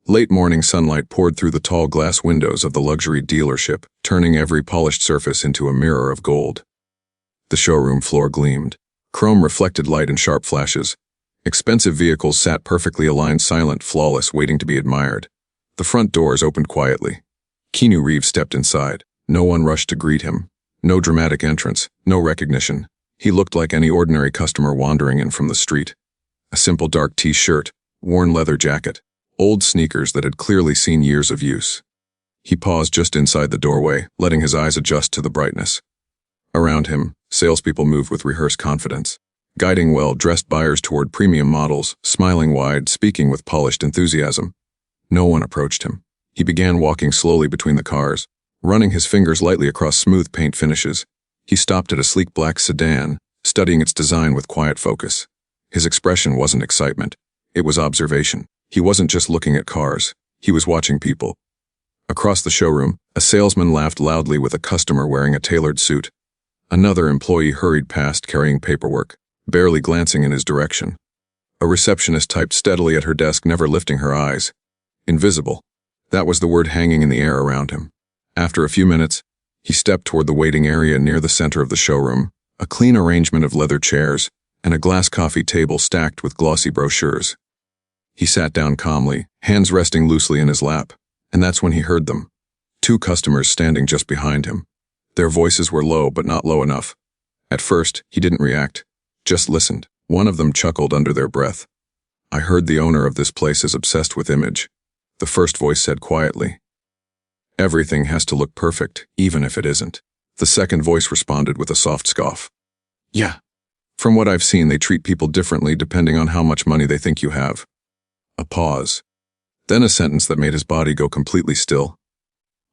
Late morning sunlight poured through the tall glass windows of the luxury dealership, turning every polished surface into a mirror of gold. The showroom floor gleamed. Chrome reflected light in sharp flashes. Expensive vehicles sat perfectly aligned, silent, flawless, waiting to be admired. The front doors opened quietly. Keanu Reeves stepped inside. No one rushed to greet him. No dramatic entrance, no recognition. He looked like any ordinary customer wandering in from the street. A simple dark t-shirt, worn leather jacket, old sneakers that had clearly seen years of use. He paused just inside the doorway, letting his eyes adjust to the brightness. Around him, salespeople moved with rehearsed confidence, guiding well-dressed buyers toward premium models, smiling wide, speaking with polished enthusiasm. No one approached him. He began walking slowly between the cars, running his fingers lightly across smooth paint finishes. He stopped at a sleek black sedan, studying its design with quiet focus. His expression wasn't excitement. It was observation. He wasn't just looking at cars. He was watching people. Across the showroom, a salesman laughed loudly with a customer wearing a tailored suit. Another employee hurried past carrying paperwork, barely glancing in his direction. A receptionist typed steadily at her desk, never lifting her eyes. Invisible. That was the word hanging in the air around him. After a few minutes, he stepped toward the waiting area near the center of the showroom, a clean arrangement of leather chairs and a glass coffee table stacked with glossy brochures. He sat down calmly, hands resting loosely in his lap, and that's when he heard them. Two customers standing just behind him. Their voices were low, but not low enough. At first, he didn't react, just listened. One of them chuckled under their breath. "I heard the owner of this place is obsessed with image," the first voice said quietly. "Everything has to look perfect, even if it isn't." The second voice responded with a soft scoff. "Yeah. From what I've seen, they treat people differently depending on how much money they think you have." A pause. Then a sentence that made his body go completely still.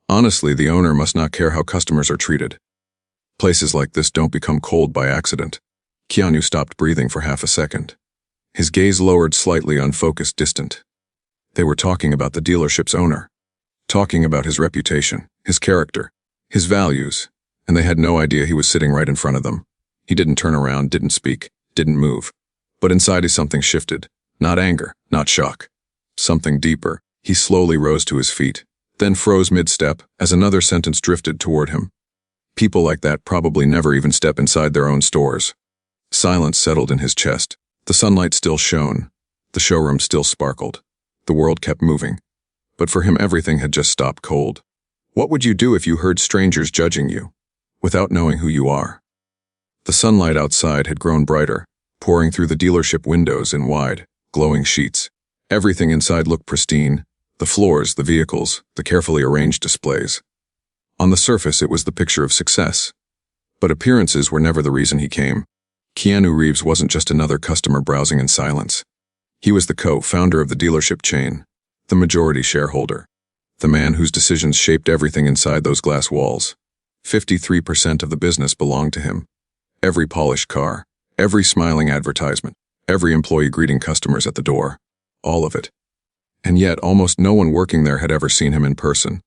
"Honestly, the owner must not care how customers are treated. Places like this don't become cold by accident." Keanu stopped breathing for half a second. His gaze lowered slightly, unfocused, distant. They were talking about the dealership's owner. Talking about his reputation, his character, his values, and they had no idea he was sitting right in front of them. He didn't turn around, didn't speak, didn't move. But inside something shifted. Not anger, not shock. Something deeper. He slowly rose to his feet, then froze mid-step as another sentence drifted toward him. People like that probably never even step inside their own stores. Silence settled in his chest. The sunlight still shone. The showroom still sparkled. The world kept moving. But for him, everything had just stopped cold. What would you do if you heard strangers judging you, without knowing who you are? The sunlight outside had grown brighter, pouring through the dealership windows in wide, glowing sheets. Everything inside looked pristine. The floors, the vehicles, the carefully arranged displays. On the surface, it was the picture of success. But appearances were never the reason he came. Keanu Reeves wasn't just another customer browsing in silence. He was the co-founder of the dealership chain, the majority shareholder, the man whose decisions shaped everything inside those glass walls. 53% of the business belonged to him. Every polished car, every smiling advertisement, every employee greeting customers at the door. All of it. And yet, almost no one working there had ever seen him in person.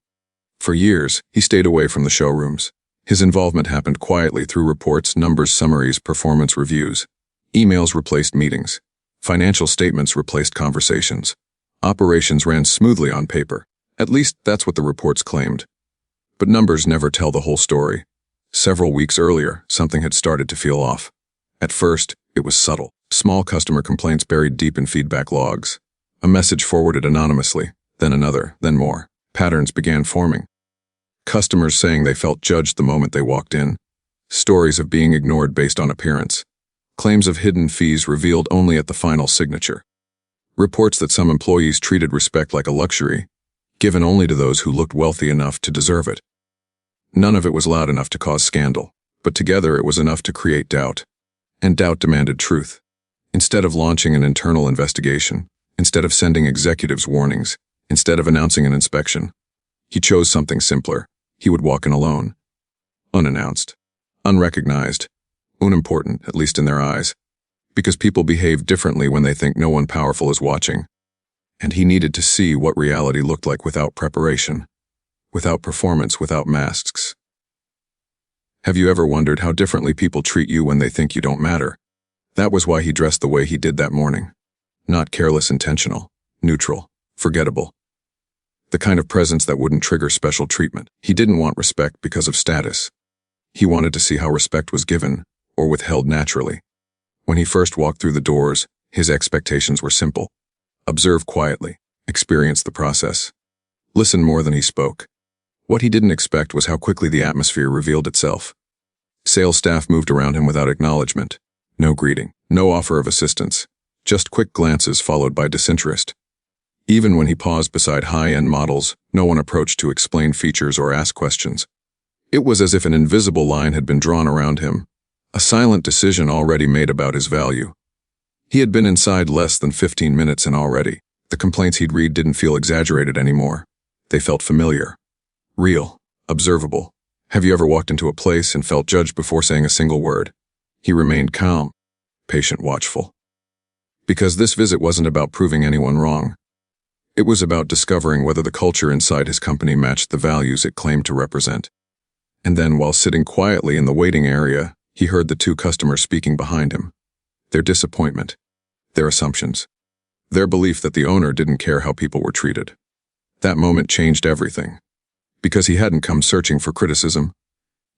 For years, he stayed away from the showrooms. His involvement happened quietly through reports, numbers, summaries, performance reviews. Emails replaced meetings. Financial statements replaced conversations. Operations ran smoothly on paper. At least, that's what the reports claimed. But numbers never tell the whole story. Several weeks earlier, something had started to feel off. At first, it was subtle. Small customer complaints buried deep in feedback logs. A message forwarded anonymously, then another, then more. Patterns began forming. Customers saying they felt judged the moment they walked in. Stories of being ignored based on appearance. Claims of hidden fees revealed only at the final signature. Reports that some employees treated respect like a luxury, given only to those who looked wealthy enough to deserve it. None of it was loud enough to cause scandal, but together it was enough to create doubt. And doubt demanded truth. Instead of launching an internal investigation, instead of sending executives warnings, instead of announcing an inspection, he chose something simpler. He would walk in alone. Unannounced. Unrecognized. Unimportant, at least in their eyes. Because people behave differently when they think no one powerful is watching. And he needed to see what reality looked like without preparation, without performance, without masks. Have you ever wondered how differently people treat you when they think you don't matter? That was why he dressed the way he did that morning. Not careless, intentional, neutral, forgettable. The kind of presence that wouldn't trigger special treatment. He didn't want respect because of status. He wanted to see how respect was given or withheld naturally. When he first walked through the doors, his expectations were simple. Observe quietly, experience the process. Listen more than he spoke. What he didn't expect was how quickly the atmosphere revealed itself. Sales staff moved around him without acknowledgement. No greeting, no offer of assistance, just quick glances followed by disinterest. Even when he paused beside high-end models, no one approached to explain features or ask questions. It was as if an invisible line had been drawn around him, a silent decision already made about his value. He had been inside less than 15 minutes and already, the complaints he'd read didn't feel exaggerated anymore. They felt familiar, real, observable. Have you ever walked into a place and felt judged before saying a single word? He remained calm, patient, watchful. Because this visit wasn't about proving anyone wrong. It was about discovering whether the culture inside his company matched the values it claimed to represent. And then, while sitting quietly in the waiting area, he heard the two customers speaking behind him. Their disappointment, their assumptions, their belief that the owner didn't care how people were treated. That moment changed everything. Because he hadn't come searching for criticism,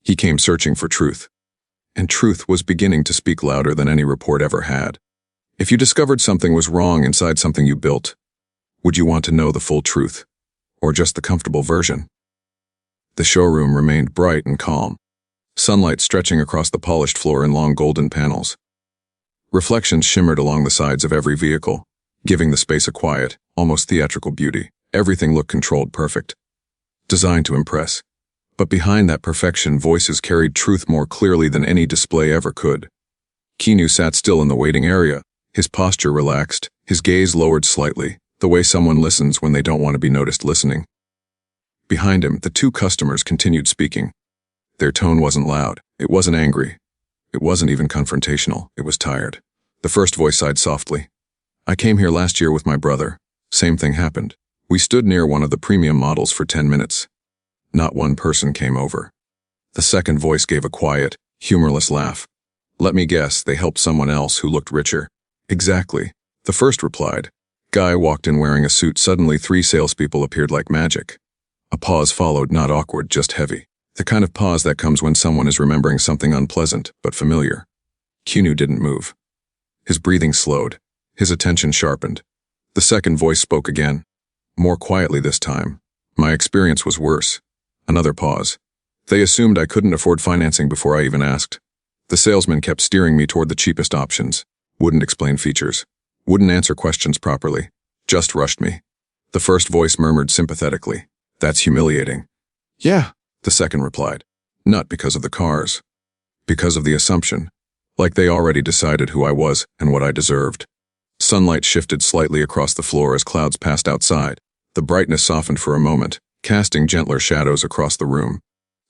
he came searching for truth. And truth was beginning to speak louder than any report ever had. If you discovered something was wrong inside something you built, would you want to know the full truth, or just the comfortable version? The showroom remained bright and calm, sunlight stretching across the polished floor in long golden panels. Reflections shimmered along the sides of every vehicle, giving the space a quiet, almost theatrical beauty. Everything looked controlled, perfect, designed to impress. But behind that perfection, voices carried truth more clearly than any display ever could. Keanu sat still in the waiting area, his posture relaxed, his gaze lowered slightly, the way someone listens when they don't want to be noticed listening. Behind him, the two customers continued speaking. Their tone wasn't loud, it wasn't angry, it wasn't even confrontational, it was tired. The first voice sighed softly. I came here last year with my brother. Same thing happened. We stood near one of the premium models for 10 minutes. Not one person came over. The second voice gave a quiet, humorless laugh. Let me guess, they helped someone else who looked richer. Exactly. The first replied. Guy walked in wearing a suit. Suddenly 3 salespeople appeared like magic. A pause followed, not awkward, just heavy. The kind of pause that comes when someone is remembering something unpleasant, but familiar. Keanu didn't move. His breathing slowed. His attention sharpened. The second voice spoke again. More quietly this time. My experience was worse. Another pause. They assumed I couldn't afford financing before I even asked. The salesman kept steering me toward the cheapest options. Wouldn't explain features. Wouldn't answer questions properly. Just rushed me. The first voice murmured sympathetically. That's humiliating. Yeah, the second replied. Not because of the cars. Because of the assumption. Like they already decided who I was and what I deserved. Sunlight shifted slightly across the floor as clouds passed outside. The brightness softened for a moment, casting gentler shadows across the room.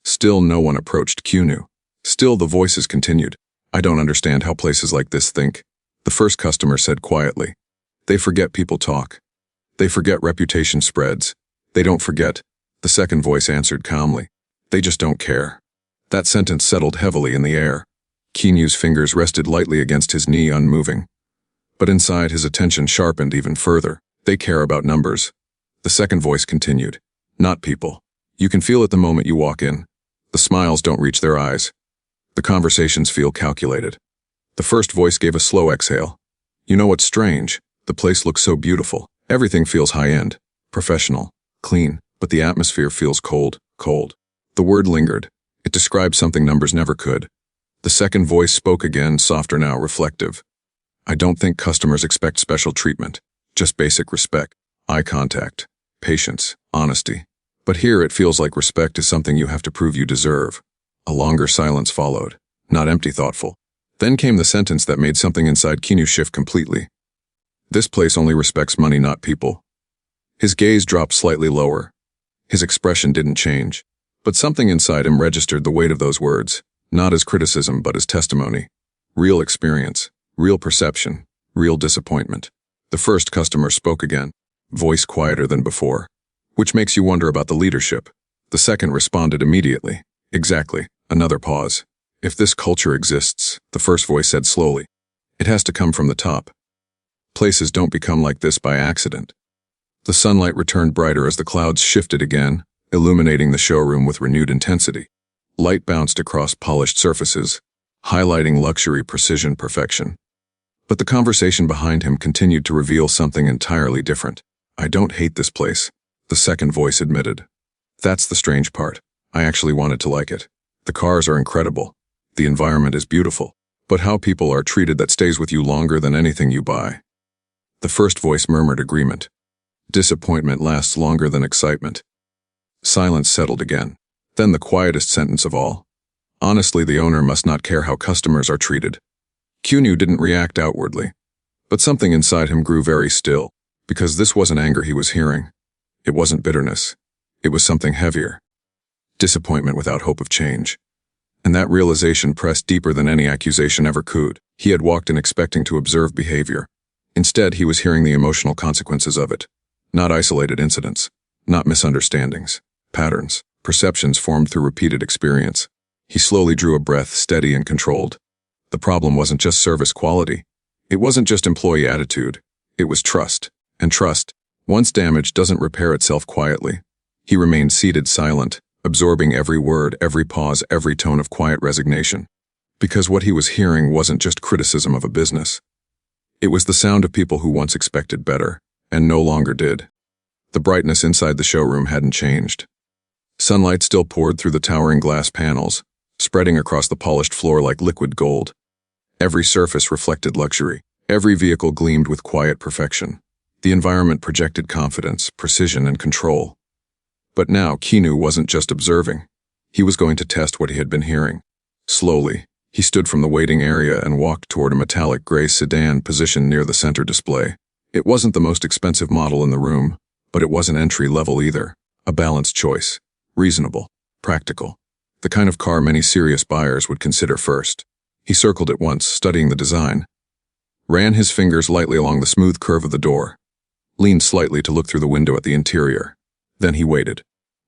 Still no one approached Keanu. Still the voices continued. I don't understand how places like this think. The first customer said quietly. They forget people talk. They forget reputation spreads. They don't forget. The second voice answered calmly. They just don't care. That sentence settled heavily in the air. Keanu's fingers rested lightly against his knee, unmoving. But inside, his attention sharpened even further. They care about numbers. The second voice continued. Not people. You can feel it the moment you walk in. The smiles don't reach their eyes. The conversations feel calculated. The first voice gave a slow exhale. You know what's strange? The place looks so beautiful. Everything feels high-end, professional, clean, but the atmosphere feels cold, cold. The word lingered. It described something numbers never could. The second voice spoke again, softer now, reflective. I don't think customers expect special treatment, just basic respect, eye contact, patience, honesty. But here it feels like respect is something you have to prove you deserve. A longer silence followed, not empty, thoughtful. Then came the sentence that made something inside Keanu shift completely. This place only respects money, not people. His gaze dropped slightly lower. His expression didn't change, but something inside him registered the weight of those words, not as criticism but as testimony. Real experience, real perception, real disappointment. The first customer spoke again, voice quieter than before. Which makes you wonder about the leadership. The second responded immediately. Exactly. Another pause. If this culture exists, the first voice said slowly, it has to come from the top. Places don't become like this by accident. The sunlight returned brighter as the clouds shifted again, illuminating the showroom with renewed intensity. Light bounced across polished surfaces, highlighting luxury precision perfection. But the conversation behind him continued to reveal something entirely different. "I don't hate this place," the second voice admitted. "That's the strange part. I actually wanted to like it. The cars are incredible. The environment is beautiful. But how people are treated that stays with you longer than anything you buy." The first voice murmured agreement. "Disappointment lasts longer than excitement." Silence settled again. Then the quietest sentence of all. "Honestly, the owner must not care how customers are treated." Keanu didn't react outwardly, but something inside him grew very still, because this wasn't anger he was hearing. It wasn't bitterness. It was something heavier. Disappointment without hope of change. And that realization pressed deeper than any accusation ever could. He had walked in expecting to observe behavior. Instead, he was hearing the emotional consequences of it. Not isolated incidents, not misunderstandings, patterns, perceptions formed through repeated experience. He slowly drew a breath, steady and controlled. The problem wasn't just service quality. It wasn't just employee attitude. It was trust. And trust, once damaged, doesn't repair itself quietly. He remained seated, silent, absorbing every word, every pause, every tone of quiet resignation. Because what he was hearing wasn't just criticism of a business. It was the sound of people who once expected better, and no longer did. The brightness inside the showroom hadn't changed. Sunlight still poured through the towering glass panels, spreading across the polished floor like liquid gold. Every surface reflected luxury. Every vehicle gleamed with quiet perfection. The environment projected confidence, precision, and control. But now Keanu wasn't just observing. He was going to test what he had been hearing. Slowly, he stood from the waiting area and walked toward a metallic gray sedan positioned near the center display. It wasn't the most expensive model in the room, but it wasn't entry-level either. A balanced choice. Reasonable. Practical. The kind of car many serious buyers would consider first. He circled it once, studying the design. Ran his fingers lightly along the smooth curve of the door. Leaned slightly to look through the window at the interior. Then he waited.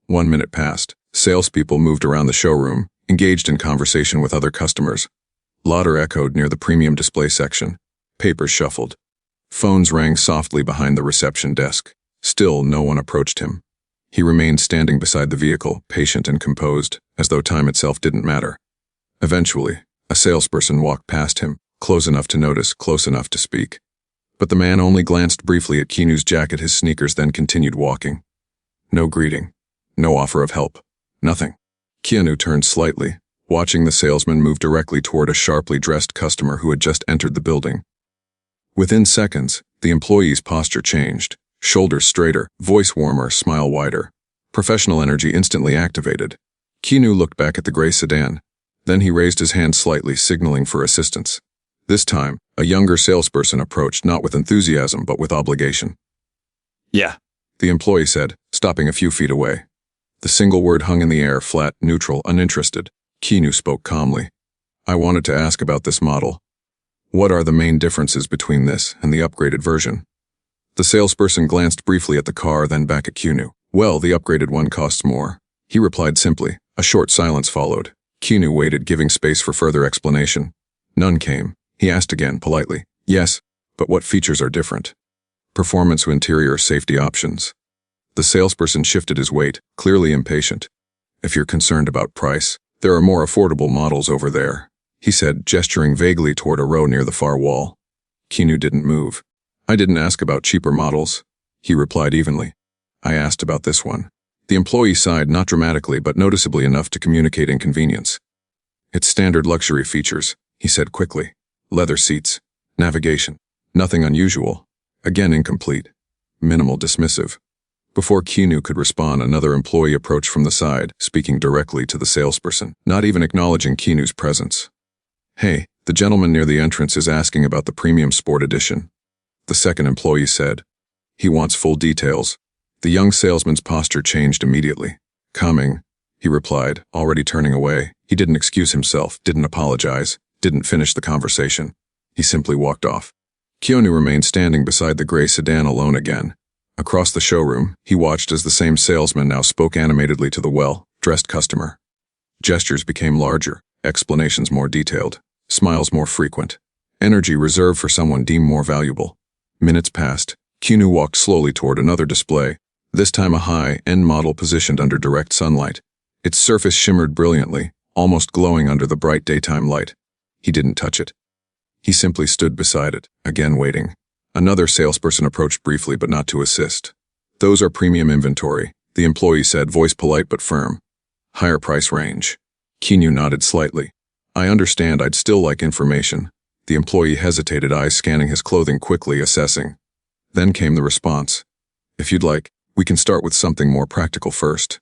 1 minute passed. Salespeople moved around the showroom, engaged in conversation with other customers. Lauder echoed near the premium display section. Papers shuffled. Phones rang softly behind the reception desk. Still, no one approached him. He remained standing beside the vehicle, patient and composed, as though time itself didn't matter. Eventually, a salesperson walked past him, close enough to notice, close enough to speak. But the man only glanced briefly at Keanu's jacket, his sneakers, then continued walking. No greeting. No offer of help. Nothing. Keanu turned slightly, watching the salesman move directly toward a sharply dressed customer who had just entered the building. Within seconds, the employee's posture changed. Shoulders straighter, voice warmer, smile wider. Professional energy instantly activated. Keanu looked back at the gray sedan. Then he raised his hand slightly, signaling for assistance. This time, a younger salesperson approached, not with enthusiasm but with obligation. "Yeah," the employee said, stopping a few feet away. The single word hung in the air, flat, neutral, uninterested. Keanu spoke calmly. "I wanted to ask about this model. What are the main differences between this and the upgraded version?" The salesperson glanced briefly at the car, then back at Keanu. "Well, the upgraded one costs more," he replied simply. A short silence followed. Keanu waited, giving space for further explanation. None came. He asked again, politely. "Yes, but what features are different?" "Performance, interior, safety options." The salesperson shifted his weight, clearly impatient. "If you're concerned about price, there are more affordable models over there," he said, gesturing vaguely toward a row near the far wall. Keanu didn't move. "I didn't ask about cheaper models," he replied evenly. "I asked about this one." The employee sighed, not dramatically but noticeably enough to communicate inconvenience. "It's standard luxury features," he said quickly. "Leather seats, navigation, nothing unusual." Again incomplete. Minimal, dismissive. Before Keanu could respond, another employee approached from the side, speaking directly to the salesperson, not even acknowledging Keanu's presence. "Hey, the gentleman near the entrance is asking about the premium sport edition," the second employee said. "He wants full details." The young salesman's posture changed immediately. "Coming," he replied, already turning away. He didn't excuse himself, didn't apologize, didn't finish the conversation. He simply walked off. Keanu remained standing beside the gray sedan alone again. Across the showroom, he watched as the same salesman now spoke animatedly to the well-dressed customer. Gestures became larger, explanations more detailed, smiles more frequent, energy reserved for someone deemed more valuable. Minutes passed. Keanu walked slowly toward another display, this time a high-end model positioned under direct sunlight. Its surface shimmered brilliantly, almost glowing under the bright daytime light. He didn't touch it. He simply stood beside it, again waiting. Another salesperson approached briefly but not to assist. "Those are premium inventory," the employee said, voice polite but firm. "Higher price range." Keanu nodded slightly. "I understand, I'd still like information." The employee hesitated, eyes scanning his clothing quickly, assessing. Then came the response. "If you'd like, we can start with something more practical first."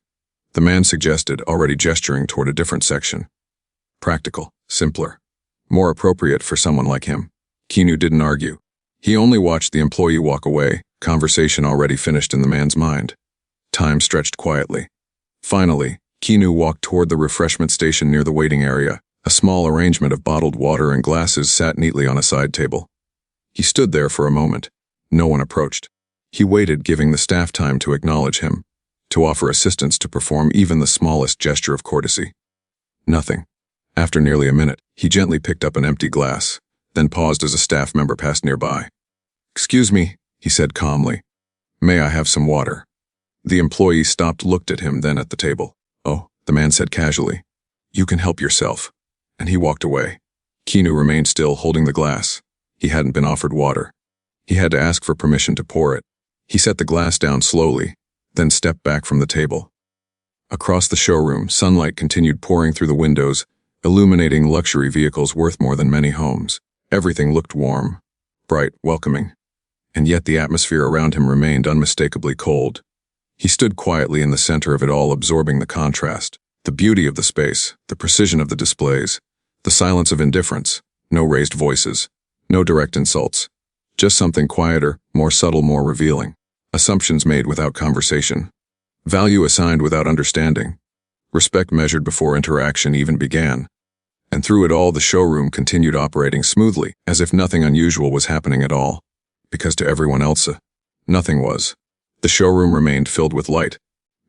The man suggested, already gesturing toward a different section. Practical, simpler, more appropriate for someone like him. Keanu didn't argue. He only watched the employee walk away, conversation already finished in the man's mind. Time stretched quietly. Finally, Keanu walked toward the refreshment station near the waiting area. A small arrangement of bottled water and glasses sat neatly on a side table. He stood there for a moment. No one approached. He waited, giving the staff time to acknowledge him, to offer assistance, to perform even the smallest gesture of courtesy. Nothing. After nearly a minute, he gently picked up an empty glass, then paused as a staff member passed nearby. "Excuse me," he said calmly. "May I have some water?" The employee stopped, looked at him, then at the table. "Oh," the man said casually. "You can help yourself." And he walked away. Keanu remained still, holding the glass. He hadn't been offered water. He had to ask for permission to pour it. He set the glass down slowly, then stepped back from the table. Across the showroom, sunlight continued pouring through the windows, illuminating luxury vehicles worth more than many homes. Everything looked warm, bright, welcoming. And yet the atmosphere around him remained unmistakably cold. He stood quietly in the center of it all, absorbing the contrast, the beauty of the space, the precision of the displays, the silence of indifference, no raised voices, no direct insults, just something quieter, more subtle, more revealing. Assumptions made without conversation, value assigned without understanding, respect measured before interaction even began. And through it all, the showroom continued operating smoothly, as if nothing unusual was happening at all. Because to everyone else, nothing was. The showroom remained filled with light.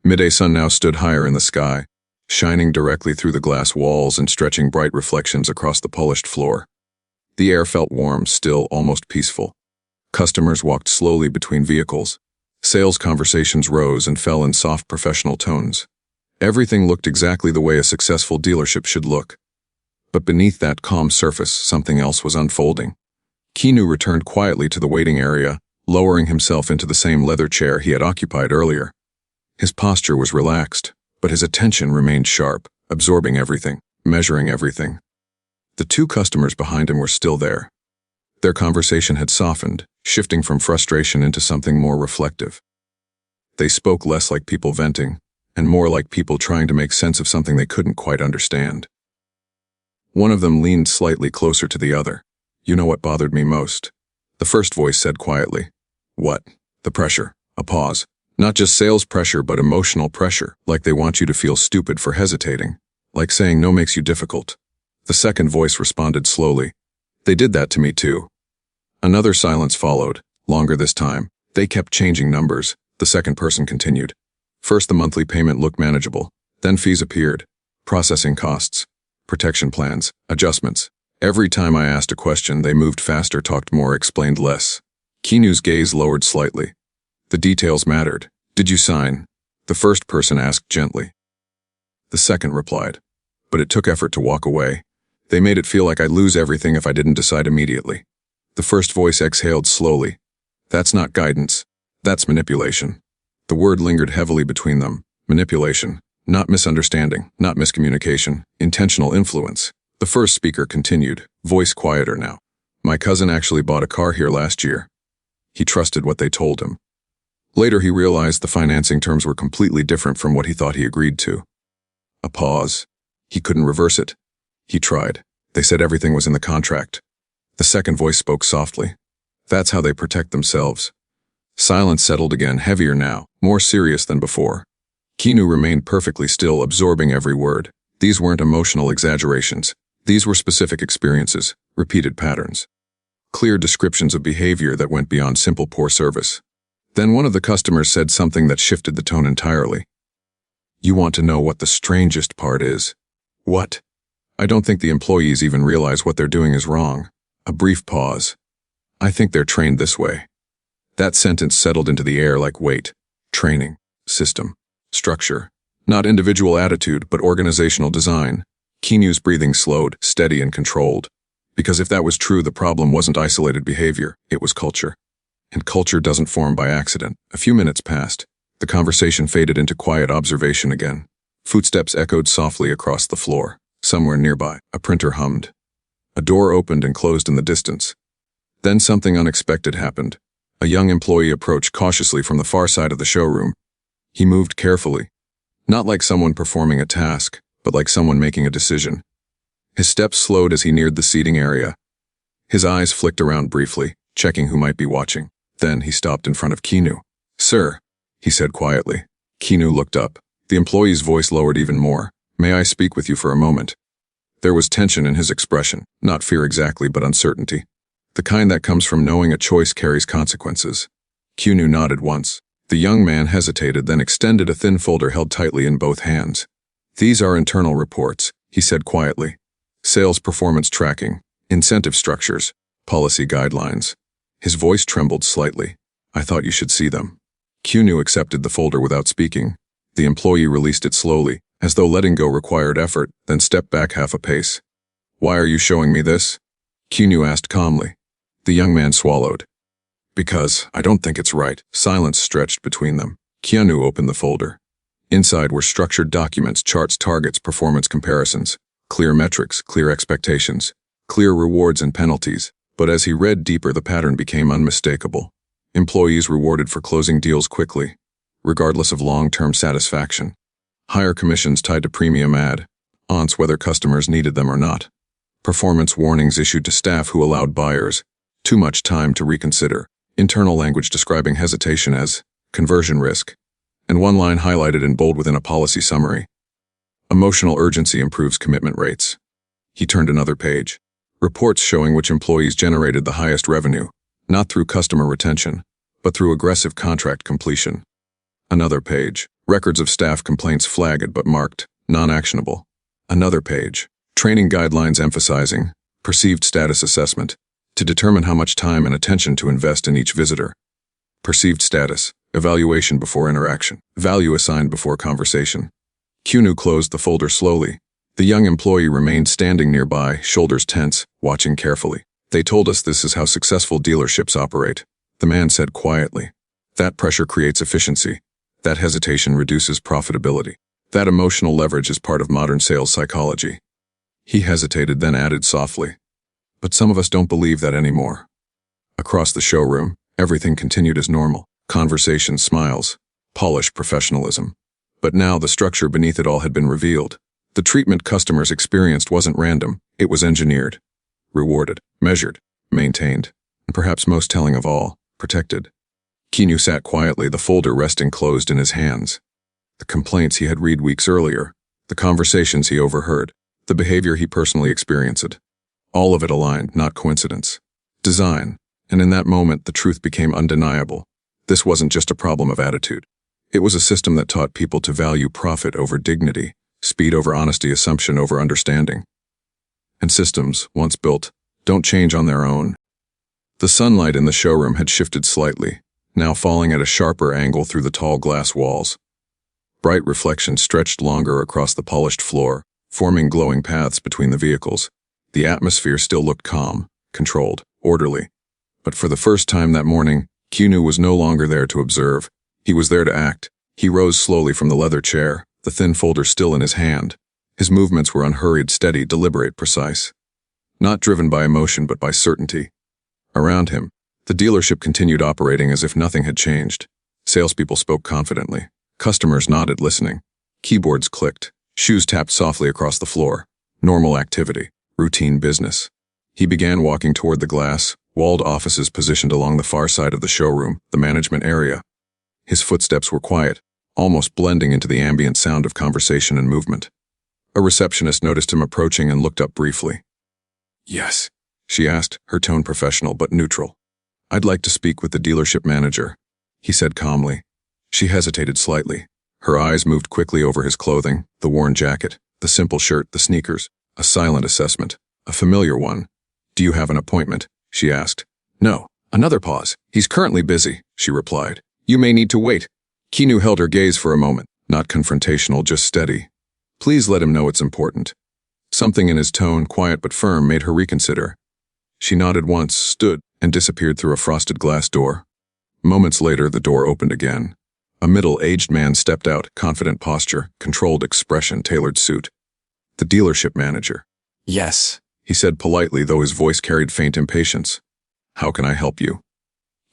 Midday sun now stood higher in the sky, shining directly through the glass walls and stretching bright reflections across the polished floor. The air felt warm, still, almost peaceful. Customers walked slowly between vehicles. Sales conversations rose and fell in soft professional tones. Everything looked exactly the way a successful dealership should look. But beneath that calm surface, something else was unfolding. Keanu returned quietly to the waiting area, lowering himself into the same leather chair he had occupied earlier. His posture was relaxed, but his attention remained sharp, absorbing everything, measuring everything. The two customers behind him were still there. Their conversation had softened, shifting from frustration into something more reflective. They spoke less like people venting, and more like people trying to make sense of something they couldn't quite understand. One of them leaned slightly closer to the other. "You know what bothered me most?" The first voice said quietly. "What?" "The pressure." A pause. "Not just sales pressure, but emotional pressure, like they want you to feel stupid for hesitating. Like saying no makes you difficult." The second voice responded slowly. "They did that to me too." Another silence followed, longer this time. "They kept changing numbers," the second person continued. "First the monthly payment looked manageable, then fees appeared, processing costs, protection plans, adjustments. Every time I asked a question, they moved faster, talked more, explained less." Keanu's gaze lowered slightly. "The details mattered. Did you sign?" the first person asked gently. The second replied. "But it took effort to walk away. They made it feel like I'd lose everything if I didn't decide immediately." The first voice exhaled slowly. "That's not guidance. That's manipulation." The word lingered heavily between them. Manipulation. Not misunderstanding, not miscommunication, intentional influence. The first speaker continued, voice quieter now. "My cousin actually bought a car here last year." He trusted what they told him. Later he realized the financing terms were completely different from what he thought he agreed to. A pause. He couldn't reverse it. He tried. They said everything was in the contract. The second voice spoke softly. "That's how they protect themselves." Silence settled again, heavier now, more serious than before. Keanu remained perfectly still, absorbing every word. These weren't emotional exaggerations. These were specific experiences, repeated patterns. Clear descriptions of behavior that went beyond simple poor service. Then one of the customers said something that shifted the tone entirely. "You want to know what the strangest part is?" "What?" "I don't think the employees even realize what they're doing is wrong." A brief pause. "I think they're trained this way. That sentence settled into the air like weight. Training, system, structure. Not individual attitude, but organizational design. Keanu's breathing slowed, steady and controlled. Because if that was true, the problem wasn't isolated behavior, it was culture. And culture doesn't form by accident. A few minutes passed. The conversation faded into quiet observation again. Footsteps echoed softly across the floor. Somewhere nearby, a printer hummed. A door opened and closed in the distance. Then something unexpected happened. A young employee approached cautiously from the far side of the showroom. He moved carefully. Not like someone performing a task, but like someone making a decision. His steps slowed as he neared the seating area. His eyes flicked around briefly, checking who might be watching. Then he stopped in front of Keanu. "Sir," he said quietly. Keanu looked up. The employee's voice lowered even more. "May I speak with you for a moment?" There was tension in his expression, not fear exactly, but uncertainty. The kind that comes from knowing a choice carries consequences. Keanu nodded once. The young man hesitated, then extended a thin folder held tightly in both hands. "These are internal reports," he said quietly. "Sales performance tracking, incentive structures, policy guidelines." His voice trembled slightly. "I thought you should see them." Keanu accepted the folder without speaking. The employee released it slowly, as though letting go required effort, then stepped back half a pace. "Why are you showing me this?" Keanu asked calmly. The young man swallowed. "Because I don't think it's right." Silence stretched between them. Keanu opened the folder. Inside were structured documents, charts, targets, performance comparisons, clear metrics, clear expectations, clear rewards and penalties. But as he read deeper, the pattern became unmistakable. Employees rewarded for closing deals quickly, regardless of long-term satisfaction. Higher commissions tied to premium add-ons whether customers needed them or not. Performance warnings issued to staff who allowed buyers too much time to reconsider. Internal language describing hesitation as conversion risk. And one line highlighted in bold within a policy summary. Emotional urgency improves commitment rates. He turned another page. Reports showing which employees generated the highest revenue, not through customer retention, but through aggressive contract completion. Another page. Records of staff complaints flagged but marked non-actionable. Another page. Training guidelines emphasizing perceived status assessment to determine how much time and attention to invest in each visitor. Perceived status. Evaluation before interaction. Value assigned before conversation. Keanu closed the folder slowly. The young employee remained standing nearby, shoulders tense, watching carefully. "They told us this is how successful dealerships operate," the man said quietly. "That pressure creates efficiency. That hesitation reduces profitability. That emotional leverage is part of modern sales psychology." He hesitated, then added softly, "But some of us don't believe that anymore." Across the showroom, everything continued as normal. Conversations, smiles, polished professionalism. But now the structure beneath it all had been revealed. The treatment customers experienced wasn't random, it was engineered, rewarded, measured, maintained, and perhaps most telling of all, protected. Keanu sat quietly, the folder resting closed in his hands. The complaints he had read weeks earlier, the conversations he overheard, the behavior he personally experienced. All of it aligned, not coincidence. Design. And in that moment, the truth became undeniable. This wasn't just a problem of attitude. It was a system that taught people to value profit over dignity, speed over honesty, assumption over understanding. And systems, once built, don't change on their own. The sunlight in the showroom had shifted slightly, now falling at a sharper angle through the tall glass walls. Bright reflections stretched longer across the polished floor, forming glowing paths between the vehicles. The atmosphere still looked calm, controlled, orderly. But for the first time that morning, Keanu was no longer there to observe. He was there to act. He rose slowly from the leather chair, the thin folder still in his hand. His movements were unhurried, steady, deliberate, precise. Not driven by emotion, but by certainty. Around him, the dealership continued operating as if nothing had changed. Salespeople spoke confidently. Customers nodded, listening. Keyboards clicked. Shoes tapped softly across the floor. Normal activity. Routine business. He began walking toward the glass, walled offices positioned along the far side of the showroom, the management area. His footsteps were quiet, almost blending into the ambient sound of conversation and movement. A receptionist noticed him approaching and looked up briefly. "Yes," she asked, her tone professional but neutral. "I'd like to speak with the dealership manager," he said calmly. She hesitated slightly. Her eyes moved quickly over his clothing, the worn jacket, the simple shirt, the sneakers. A silent assessment, a familiar one. "Do you have an appointment?" she asked. "No." Another pause. "He's currently busy," she replied. You may need to wait. Keanu held her gaze for a moment, not confrontational, just steady. Please let him know it's important. Something in his tone, quiet but firm, made her reconsider. She nodded once, stood, and disappeared through a frosted glass door. Moments later, the door opened again. A middle-aged man stepped out, confident posture, controlled expression, tailored suit. The dealership manager. Yes, He said politely, though his voice carried faint impatience. How can I help you?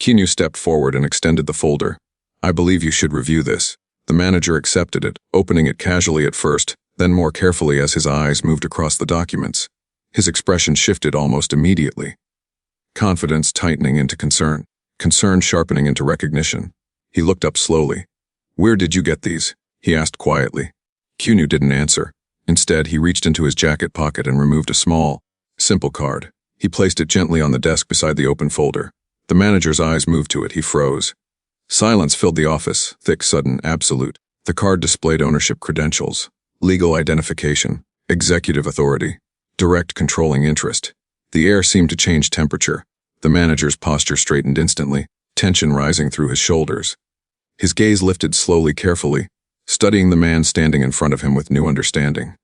Keanu stepped forward and extended the folder. I believe you should review this. The manager accepted it, opening it casually at first, then more carefully as his eyes moved across the documents. His expression shifted almost immediately. Confidence tightening into concern, concern sharpening into recognition. He looked up slowly. Where did you get these? He asked quietly. Keanu didn't answer. Instead, he reached into his jacket pocket and removed a small, simple card. He placed it gently on the desk beside the open folder. The manager's eyes moved to it. He froze. Silence filled the office, thick, sudden, absolute. The card displayed ownership credentials, legal identification, executive authority, direct controlling interest. The air seemed to change temperature. The manager's posture straightened instantly, tension rising through his shoulders. His gaze lifted slowly, carefully, studying the man standing in front of him with new understanding.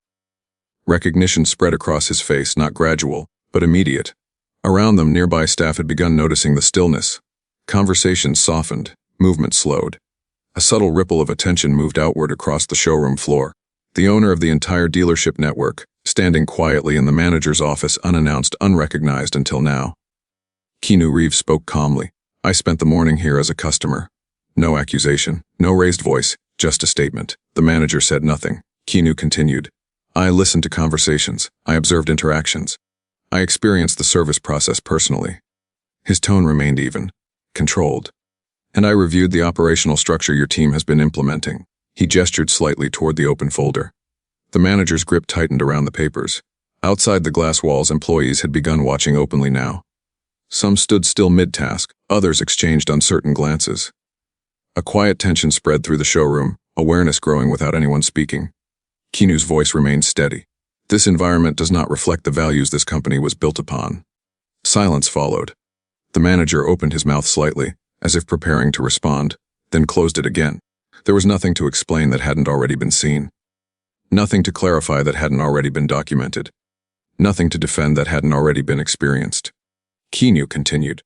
Recognition spread across his face, not gradual, but immediate. Around them, nearby staff had begun noticing the stillness. Conversations softened, movement slowed. A subtle ripple of attention moved outward across the showroom floor. The owner of the entire dealership network, standing quietly in the manager's office, unannounced, unrecognized until now. Keanu Reeves spoke calmly. I spent the morning here as a customer. No accusation, no raised voice, just a statement. The manager said nothing. Keanu continued. I listened to conversations. I observed interactions. I experienced the service process personally. His tone remained even, controlled. And I reviewed the operational structure your team has been implementing. He gestured slightly toward the open folder. The manager's grip tightened around the papers. Outside the glass walls, employees had begun watching openly now. Some stood still mid-task, others exchanged uncertain glances. A quiet tension spread through the showroom, awareness growing without anyone speaking. Keanu's voice remained steady. This environment does not reflect the values this company was built upon. Silence followed. The manager opened his mouth slightly, as if preparing to respond, then closed it again. There was nothing to explain that hadn't already been seen. Nothing to clarify that hadn't already been documented. Nothing to defend that hadn't already been experienced. Keanu continued.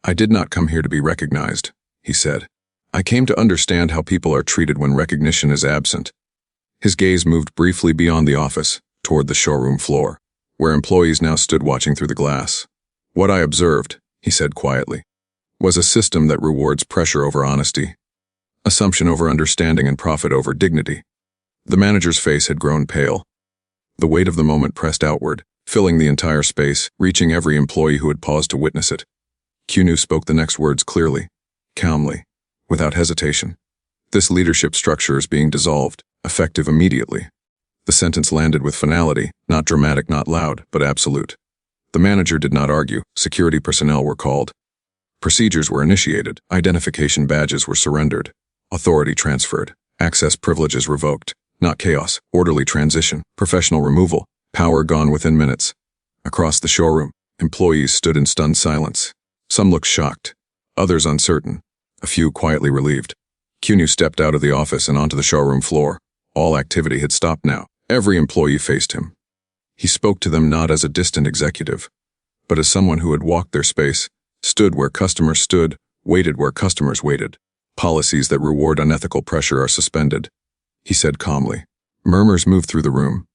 I did not come here to be recognized, he said. I came to understand how people are treated when recognition is absent. His gaze moved briefly beyond the office, toward the showroom floor, where employees now stood watching through the glass. What I observed, he said quietly, was a system that rewards pressure over honesty, assumption over understanding, and profit over dignity. The manager's face had grown pale. The weight of the moment pressed outward, filling the entire space, reaching every employee who had paused to witness it. Keanu spoke the next words clearly, calmly, without hesitation. This leadership structure is being dissolved, effective immediately. The sentence landed with finality, not dramatic, not loud, but absolute. The manager did not argue. Security personnel were called. Procedures were initiated. Identification badges were surrendered. Authority transferred. Access privileges revoked. Not chaos, orderly transition, professional removal, power gone within minutes. Across the showroom, employees stood in stunned silence. Some looked shocked, others uncertain, a few quietly relieved. Keanu stepped out of the office and onto the showroom floor. All activity had stopped now. Every employee faced him. He spoke to them not as a distant executive, but as someone who had walked their space, stood where customers stood, waited where customers waited. Policies that reward unethical pressure are suspended, he said calmly. Murmurs moved through the room.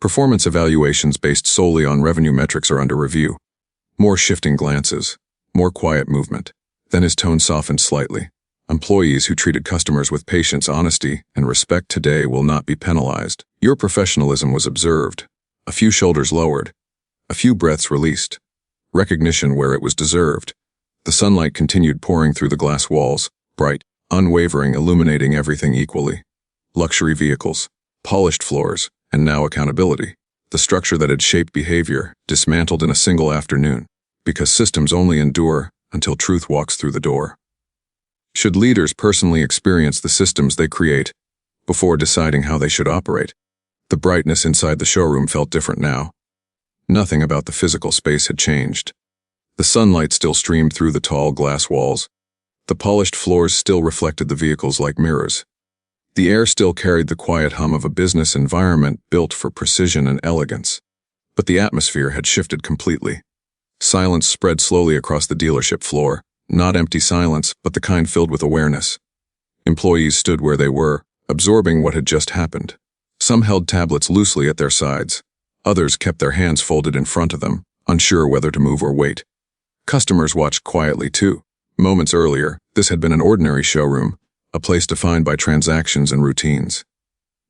Performance evaluations based solely on revenue metrics are under review. More shifting glances, more quiet movement. Then his tone softened slightly. Employees who treated customers with patience, honesty, and respect today will not be penalized. Your professionalism was observed. A few shoulders lowered. A few breaths released. Recognition where it was deserved. The sunlight continued pouring through the glass walls, bright, unwavering, illuminating everything equally. Luxury vehicles, polished floors, and now accountability. The structure that had shaped behavior, dismantled in a single afternoon. Because systems only endure until truth walks through the door. Should leaders personally experience the systems they create before deciding how they should operate? The brightness inside the showroom felt different now. Nothing about the physical space had changed. The sunlight still streamed through the tall glass walls, The polished floors still reflected the vehicles like mirrors. The air still carried the quiet hum of a business environment built for precision and elegance. But the atmosphere had shifted completely. Silence spread slowly across the dealership floor, not empty silence, but the kind filled with awareness. Employees stood where they were, absorbing what had just happened. Some held tablets loosely at their sides. Others kept their hands folded in front of them, unsure whether to move or wait. Customers watched quietly too. Moments earlier, this had been an ordinary showroom, a place defined by transactions and routines.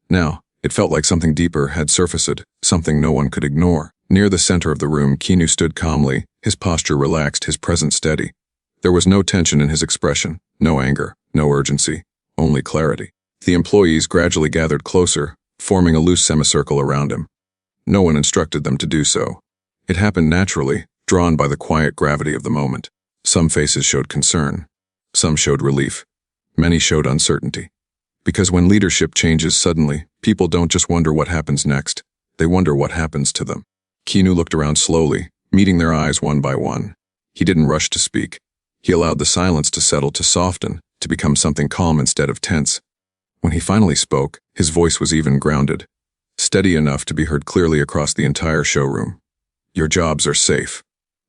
Now, it felt like something deeper had surfaced, something no one could ignore. Near the center of the room, Keanu stood calmly, his posture relaxed, his presence steady. There was no tension in his expression, no anger, no urgency, only clarity. The employees gradually gathered closer, forming a loose semicircle around him. No one instructed them to do so. It happened naturally, drawn by the quiet gravity of the moment. Some faces showed concern. Some showed relief. Many showed uncertainty. Because when leadership changes suddenly, people don't just wonder what happens next. They wonder what happens to them. Keanu looked around slowly, meeting their eyes one by one. He didn't rush to speak. He allowed the silence to settle, to soften, to become something calm instead of tense. When he finally spoke, his voice was even grounded, steady enough to be heard clearly across the entire showroom. Your jobs are safe.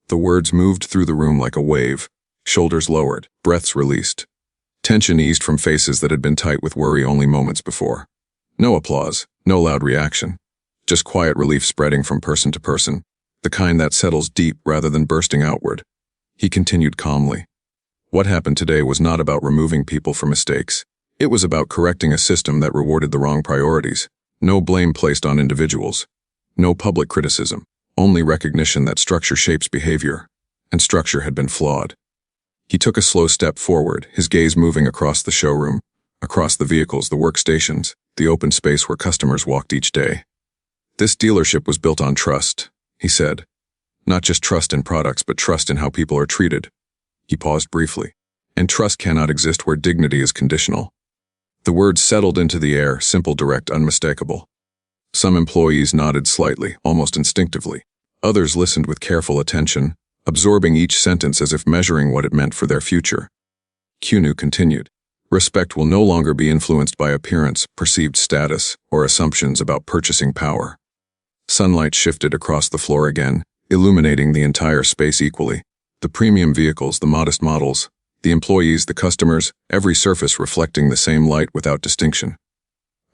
The words moved through the room like a wave, shoulders lowered, breaths released. Tension eased from faces that had been tight with worry only moments before. No applause, no loud reaction. Just quiet relief spreading from person to person, the kind that settles deep rather than bursting outward. He continued calmly. What happened today was not about removing people for mistakes. It was about correcting a system that rewarded the wrong priorities. No blame placed on individuals. No public criticism. Only recognition that structure shapes behavior. And structure had been flawed. He took a slow step forward, his gaze moving across the showroom, across the vehicles, the workstations, the open space where customers walked each day. This dealership was built on trust, he said. Not just trust in products, but trust in how people are treated. He paused briefly. And trust cannot exist where dignity is conditional. The words settled into the air, simple, direct, unmistakable. Some employees nodded slightly, almost instinctively. Others listened with careful attention, absorbing each sentence as if measuring what it meant for their future. Keanu continued. Respect will no longer be influenced by appearance, perceived status, or assumptions about purchasing power. Sunlight shifted across the floor again, illuminating the entire space equally. The premium vehicles, the modest models, the employees, the customers, every surface reflecting the same light without distinction.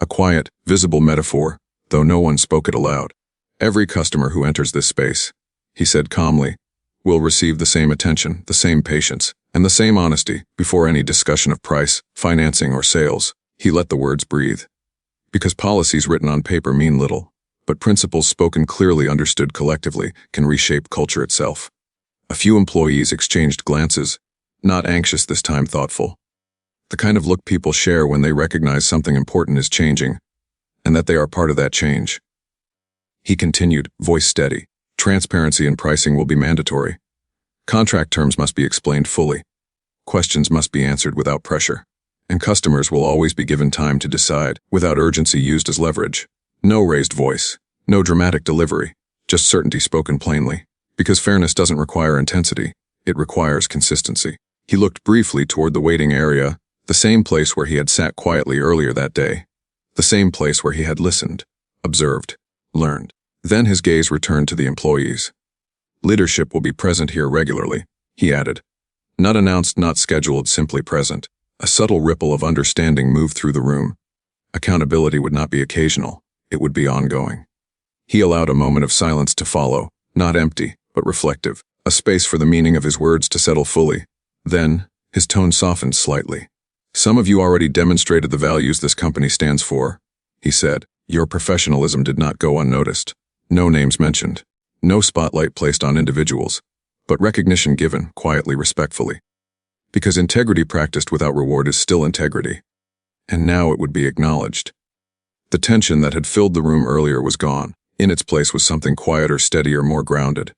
A quiet, visible metaphor, though no one spoke it aloud. Every customer who enters this space, he said calmly, will receive the same attention, the same patience, and the same honesty before any discussion of price, financing, or sales. He let the words breathe. Because policies written on paper mean little, but principles spoken clearly, understood collectively, can reshape culture itself. A few employees exchanged glances, not anxious this time, thoughtful. The kind of look people share when they recognize something important is changing, and that they are part of that change. He continued, voice steady. Transparency in pricing will be mandatory. Contract terms must be explained fully. Questions must be answered without pressure. And customers will always be given time to decide, without urgency used as leverage. No raised voice, no dramatic delivery, just certainty spoken plainly. Because fairness doesn't require intensity, it requires consistency. He looked briefly toward the waiting area, the same place where he had sat quietly earlier that day. The same place where he had listened, observed, learned. Then his gaze returned to the employees. Leadership will be present here regularly, he added. Not announced, not scheduled, simply present. A subtle ripple of understanding moved through the room. Accountability would not be occasional, it would be ongoing. He allowed a moment of silence to follow, not empty, but reflective, a space for the meaning of his words to settle fully. Then, his tone softened slightly. Some of you already demonstrated the values this company stands for, he said. Your professionalism did not go unnoticed. No names mentioned. No spotlight placed on individuals, but recognition given, quietly, respectfully. Because integrity practiced without reward is still integrity. And now it would be acknowledged. The tension that had filled the room earlier was gone. In its place was something quieter, steadier, more grounded.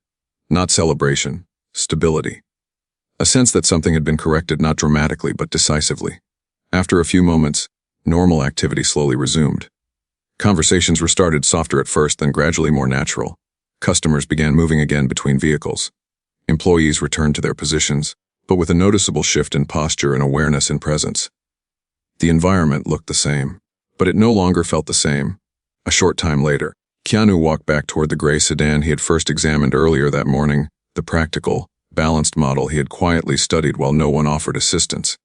Not celebration, stability. A sense that something had been corrected not dramatically but decisively. After a few moments, normal activity slowly resumed. Conversations restarted, softer at first, then gradually more natural. Customers began moving again between vehicles. Employees returned to their positions, but with a noticeable shift in posture and awareness and presence. The environment looked the same, but it no longer felt the same. A short time later, Keanu walked back toward the gray sedan he had first examined earlier that morning, the practical, balanced model he had quietly studied while no one offered assistance.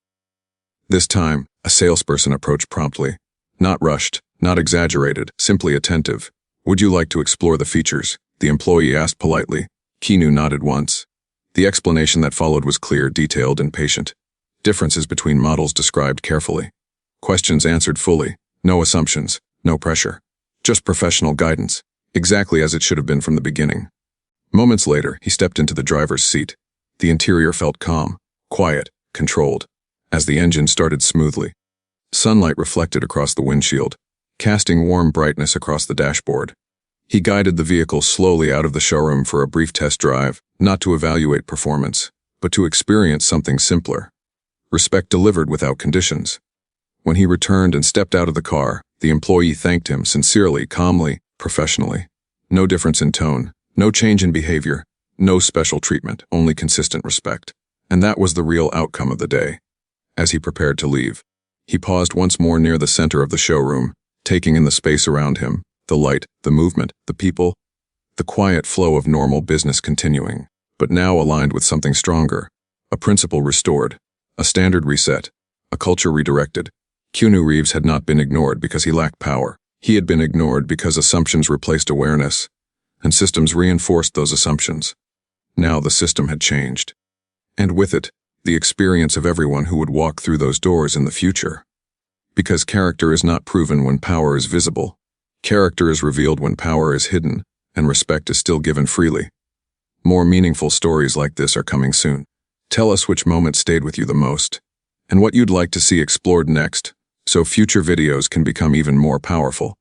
This time, a salesperson approached promptly. Not rushed, not exaggerated, simply attentive. "Would you like to explore the features?" the employee asked politely. Keanu nodded once. The explanation that followed was clear, detailed, and patient. Differences between models described carefully. Questions answered fully. No assumptions, no pressure. Just professional guidance, exactly as it should have been from the beginning. Moments later, he stepped into the driver's seat. The interior felt calm, quiet, controlled, as the engine started smoothly. Sunlight reflected across the windshield, casting warm brightness across the dashboard. He guided the vehicle slowly out of the showroom for a brief test drive, not to evaluate performance, but to experience something simpler. Respect delivered without conditions. When he returned and stepped out of the car, the employee thanked him sincerely, calmly, professionally. No difference in tone, no change in behavior, no special treatment, only consistent respect. And that was the real outcome of the day. As he prepared to leave, he paused once more near the center of the showroom, taking in the space around him, the light, the movement, the people, the quiet flow of normal business continuing, but now aligned with something stronger. A principle restored, a standard reset, a culture redirected. Keanu Reeves had not been ignored because he lacked power. He had been ignored because assumptions replaced awareness, and systems reinforced those assumptions. Now the system had changed. And with it, the experience of everyone who would walk through those doors in the future. Because character is not proven when power is visible. Character is revealed when power is hidden, and respect is still given freely. More meaningful stories like this are coming soon. Tell us which moment stayed with you the most, and what you'd like to see explored next, so future videos can become even more powerful.